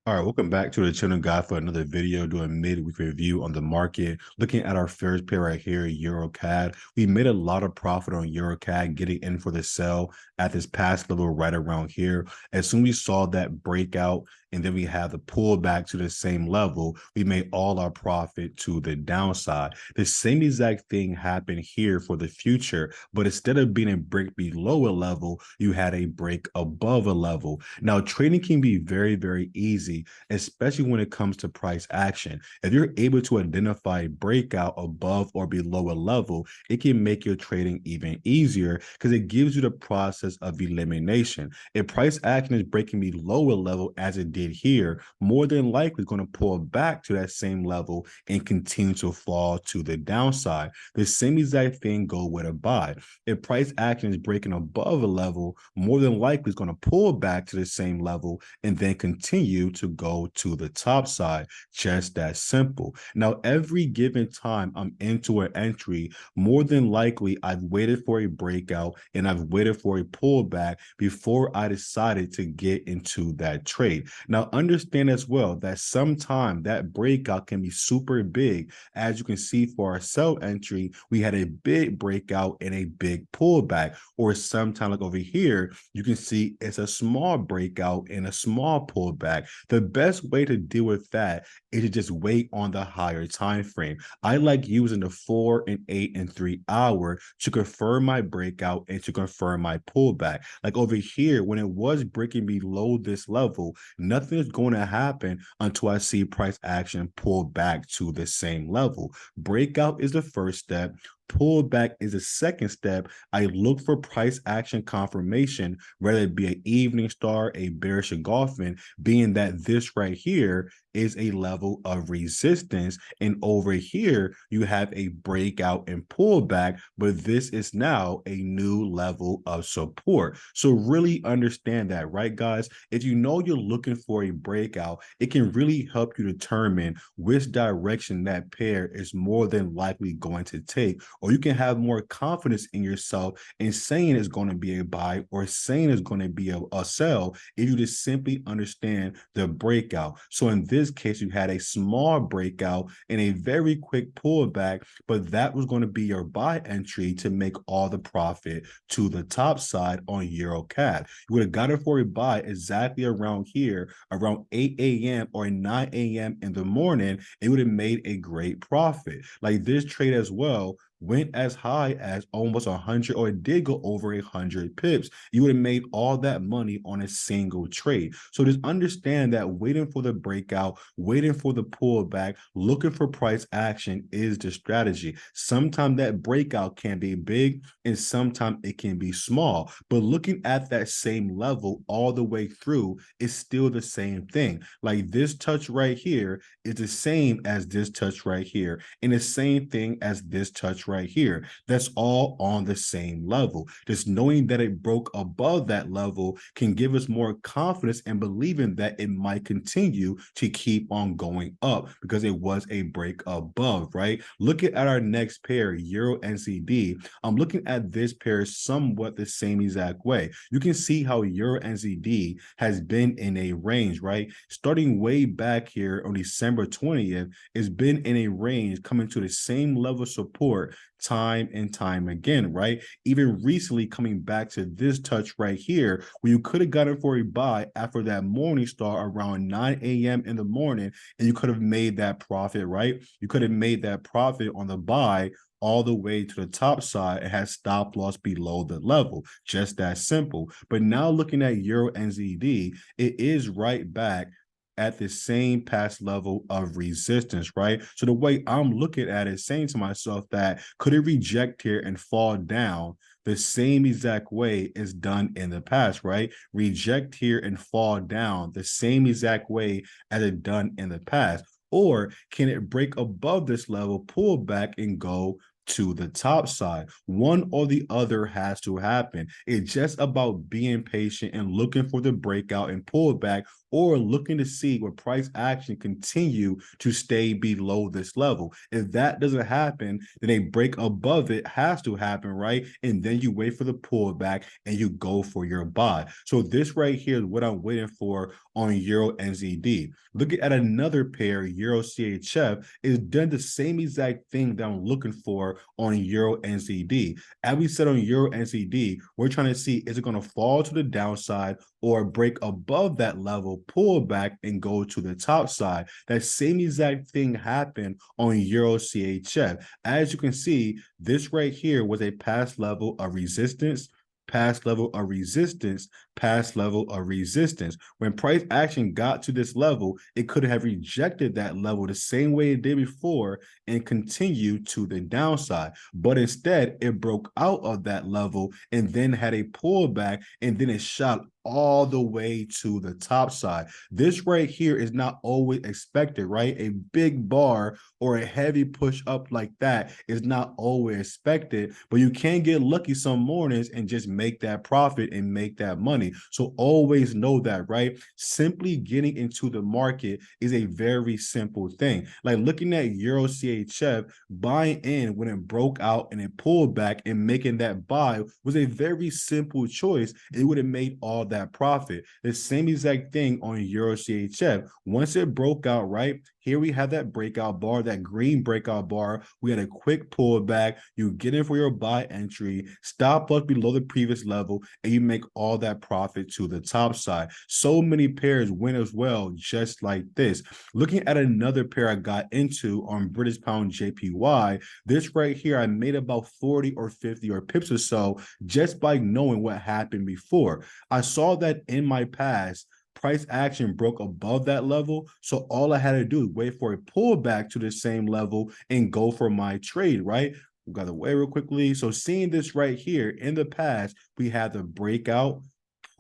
All right, welcome back to the channel, guy, for another video doing midweek review on the market. Looking at our first pair right here, Euro CAD. We made a lot of profit on Euro CAD, getting in for the sell at this past level right around here. As soon as we saw that breakout, and then we have the pullback to the same level, we made all our profit to the downside. The same exact thing happened here for the future, but instead of being a break below a level, you had a break above a level. Now, trading can be very, very easy, especially when it comes to price action. If you're able to identify a breakout above or below a level, it can make your trading even easier because it gives you the process of elimination. If price action is breaking below a level as it did here, more than likely it's going to pull back to that same level and continue to fall to the downside. The same exact thing go with a buy. If price action is breaking above a level, more than likely it's going to pull back to the same level and then continue to go to the top side. Just that simple. Now, every given time I'm into an entry, more than likely I've waited for a breakout and I've waited for a pullback before I decided to get into that trade. Now, understand as well that sometimes that breakout can be super big. As you can see for our sell entry, we had a big breakout and a big pullback, or sometimes like over here, you can see it's a small breakout and a small pullback. The best way to deal with that is to just wait on the higher time frame. I like using the 4 and 8 and 3 hour to confirm my breakout and to confirm my pullback. Like over here, when it was breaking below this level, nothing is going to happen until I see price action pull back to the same level. Breakout is the first step. Pullback is the second step. I look for price action confirmation, whether it be an evening star, a bearish engulfing, being that this right here is a level of resistance. And over here, you have a breakout and pullback, but this is now a new level of support. So really understand that, right, guys? If you know you're looking for a breakout, it can really help you determine which direction that pair is more than likely going to take, or you can have more confidence in yourself in saying it's going to be a buy or saying it's going to be a sell if you just simply understand the breakout. So in this case, you had a small breakout and a very quick pullback, but that was going to be your buy entry to make all the profit to the top side on Euro CAD. You would have got it for a buy exactly around here, around 8 a.m. or 9 a.m. in the morning. It would have made a great profit. Like this trade as well went as high as almost 100, or it did go over 100 pips. You would have made all that money on a single trade. So just understand that waiting for the breakout, waiting for the pullback, looking for price action is the strategy. Sometimes that breakout can be big and sometimes it can be small, but looking at that same level all the way through is still the same thing. Like this touch right here is the same as this touch right here, and the same thing as this touch right here. That's all on the same level. Just knowing that it broke above that level can give us more confidence and believing that it might continue to keep on going up because it was a break above, right? Looking at our next pair, Euro NZD, I'm looking at this pair somewhat the same exact way. You can see how Euro NZD has been in a range, right? Starting way back here on December 20th, it's been in a range coming to the same level of support time and time again, right? Even recently coming back to this touch right here, where you could have gotten for a buy after that morning star around 9 a.m. in the morning, and you could have made that profit, right? You could have made that profit on the buy all the way to the top side and has stop loss below the level. Just that simple. But now looking at Euro NZD, it is right back at the same past level of resistance, right? So the way I'm looking at it, saying to myself that could it reject here and fall down the same exact way as done in the past, right? Reject here and fall down the same exact way as it done in the past. Or can it break above this level, pull back, and go to the top side? One or the other has to happen. It's just about being patient and looking for the breakout and pullback, or looking to see where price action continue to stay below this level. If that doesn't happen, then a break above it has to happen, right? And then you wait for the pullback and you go for your buy. So this right here is what I'm waiting for on Euro NZD. Looking at another pair, Euro CHF, is done the same exact thing that I'm looking for on Euro NZD. As we said on Euro NZD, we're trying to see, is it going to fall to the downside or break above that level, pull back, and go to the top side? That same exact thing happened on Euro CHF. As you can see, this right here was a past level of resistance, past level of resistance, past level of resistance. When price action got to this level, it could have rejected that level the same way it did before and continued to the downside. But instead, it broke out of that level and then had a pullback, and then it shot all the way to the top side. This right here is not always expected, right? A big bar or a heavy push up like that is not always expected, but you can get lucky some mornings and just make that profit and make that money. So always know that, right? Simply getting into the market is a very simple thing. Like looking at Euro CHF, buying in when it broke out and it pulled back and making that buy was a very simple choice. It would have made all that profit. The same exact thing on Euro CHF. Once it broke out, right? Here we have that breakout bar, that green breakout bar. We had a quick pullback. You get in for your buy entry, stop loss below the previous level, and you make all that profit to the top side. So many pairs win as well, just like this. Looking at another pair I got into on British Pound JPY, this right here, I made about 40 or 50 or pips or so just by knowing what happened before. I saw that in my past, price action broke above that level. So all I had to do is wait for a pullback to the same level and go for my trade, right? We got away real quickly. So seeing this right here in the past, we had the breakout,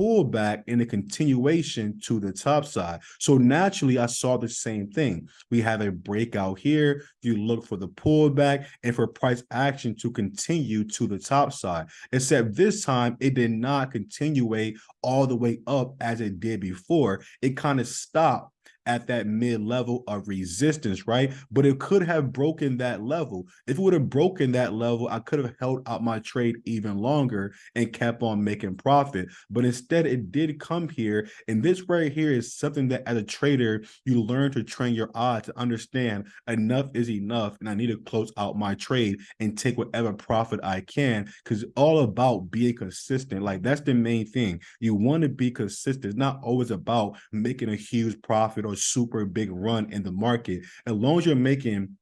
pullback, and a continuation to the top side. So naturally, I saw the same thing. We have a breakout here. You look for the pullback and for price action to continue to the top side. Except this time, it did not continuate all the way up as it did before. It kind of stopped at that mid level of resistance, right? But it could have broken that level. If it would have broken that level, I could have held out my trade even longer and kept on making profit. But instead, it did come here. And this right here is something that as a trader, you learn to train your eye to understand enough is enough. And I need to close out my trade and take whatever profit I can, because it's all about being consistent. Like that's the main thing. You want to be consistent. It's not always about making a huge profit or super big run in the market. As long as you're making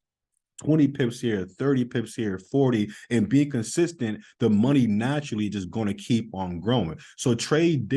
20 pips here, 30 pips here, 40, and being consistent, the money naturally just going to keep on growing. So the trade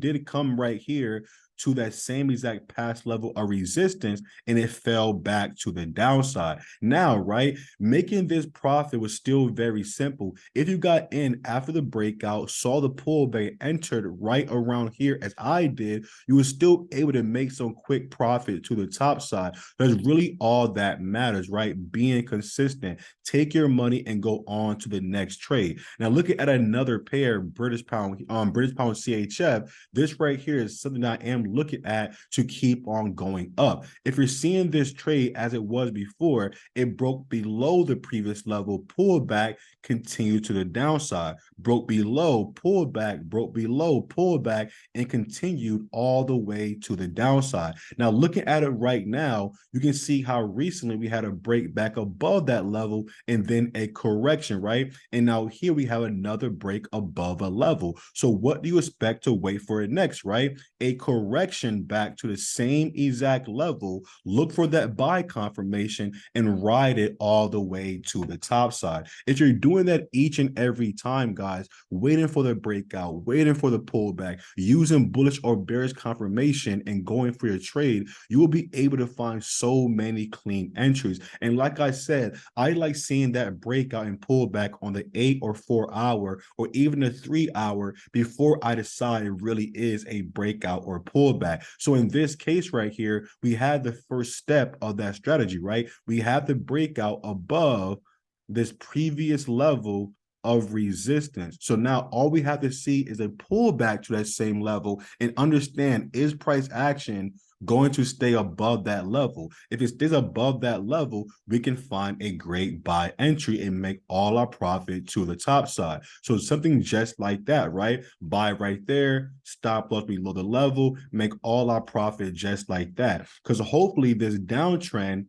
did come right here to that same exact past level of resistance, and it fell back to the downside. Now, right, making this profit was still very simple. If you got in after the breakout, saw the pullback, entered right around here as I did, you were still able to make some quick profit to the top side. That's really all that matters, right? Being consistent. Take your money and go on to the next trade. Now, looking at another pair, British Pound CHF, this right here is something I am looking at to keep on going up. If you're seeing this trade as it was before, it broke below the previous level, pulled back, continued to the downside, broke below, pulled back, broke below, pulled back, and continued all the way to the downside. Now, looking at it right now, you can see how recently we had a break back above that level and then a correction, right? And now here we have another break above a level. So what do you expect to wait for it next, right? A correction back to the same exact level. Look for that buy confirmation and ride it all the way to the top side. If you're doing that each and every time, guys, waiting for the breakout, waiting for the pullback, using bullish or bearish confirmation and going for your trade, you will be able to find so many clean entries. And like I said, I like seeing that breakout and pullback on the 8 or 4 hour or even the 3 hour before I decide it really is a breakout or pullback. So in this case right here, we had the first step of that strategy, right? We have the breakout above this previous level of resistance. So now all we have to see is a pullback to that same level and understand, is price action going to stay above that level? If it stays above that level, we can find a great buy entry and make all our profit to the top side. So something just like that, right? Buy right there, stop loss below the level, make all our profit just like that. Because hopefully this downtrend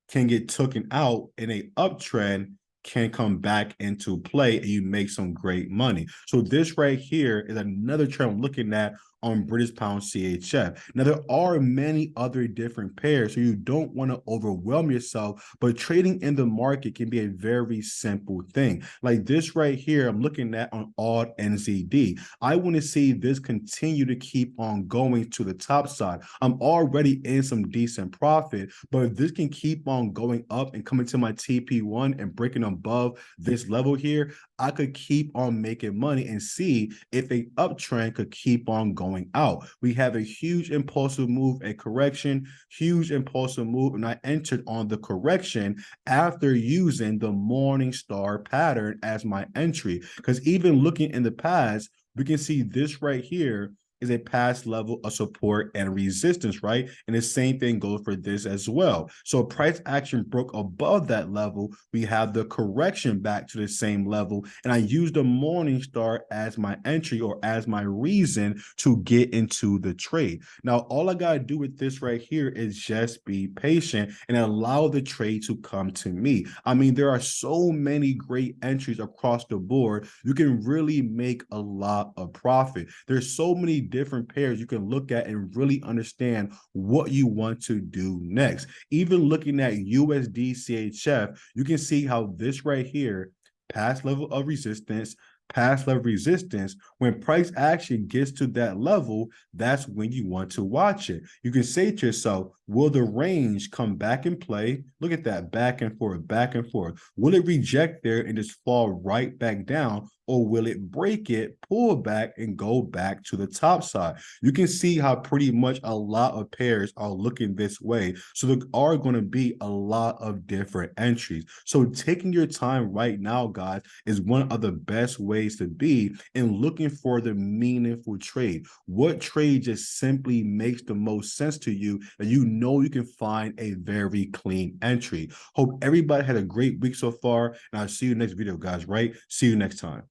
can get taken out and a uptrend can come back into play and you make some great money. So this right here is another trend I'm looking at on British pound CHF. Now there are many other different pairs, so you don't want to overwhelm yourself, but trading in the market can be a very simple thing. Like this right here, I'm looking at on AUD NZD. I want to see this continue to keep on going to the top side. I'm already in some decent profit, but if this can keep on going up and coming to my TP1 and breaking above this level here, I could keep on making money and see if a uptrend could keep on going out. We have a huge impulsive move, a correction, huge impulsive move, and I entered on the correction after using the morning star pattern as my entry. Because even looking in the past, we can see this right here is a past level of support and resistance, right? And the same thing goes for this as well. So price action broke above that level. We have the correction back to the same level. And I used the morning star as my entry or as my reason to get into the trade. Now, all I got to do with this right here is just be patient and allow the trade to come to me. I mean, there are so many great entries across the board. You can really make a lot of profit. There's so many different pairs you can look at and really understand what you want to do next. Even looking at USD CHF, you can see how this right here, past level of resistance, past level resistance, when price action gets to that level, that's when you want to watch it. You can say to yourself, will the range come back in play? Look at that, back and forth, back and forth. Will it reject there and just fall right back down? Or will it break it, pull back, and go back to the top side? You can see how pretty much a lot of pairs are looking this way. So there are going to be a lot of different entries. So taking your time right now, guys, is one of the best ways to be in looking for the meaningful trade. What trade just simply makes the most sense to you that you know you can find a very clean entry. Hope everybody had a great week so far, and I'll see you next video, guys, right? See you next time.